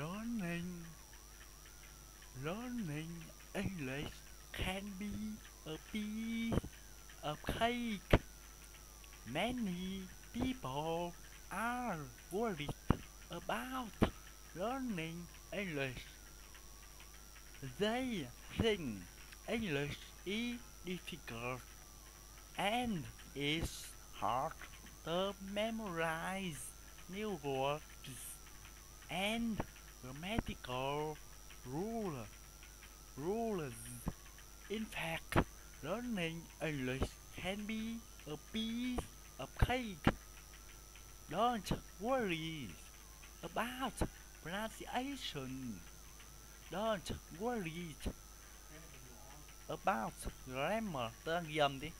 Learning, learning English can be a piece of cake. Many people are worried about learning English. They think English is difficult and it's hard to memorize new words and grammatical rules. rules. In fact, learning English can be a piece of cake. Don't worry about pronunciation. Don't worry about grammar. Tớ ghi âm đi.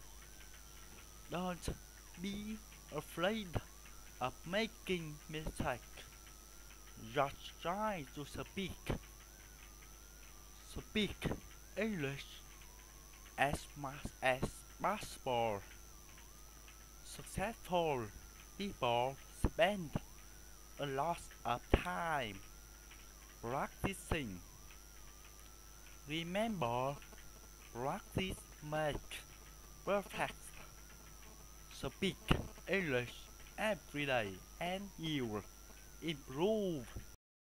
Don't be afraid of making mistakes. Just try to speak English as much as possible. Successful people spend a lot of time practicing. Remember, practice makes perfect. Speak English every day and you will improve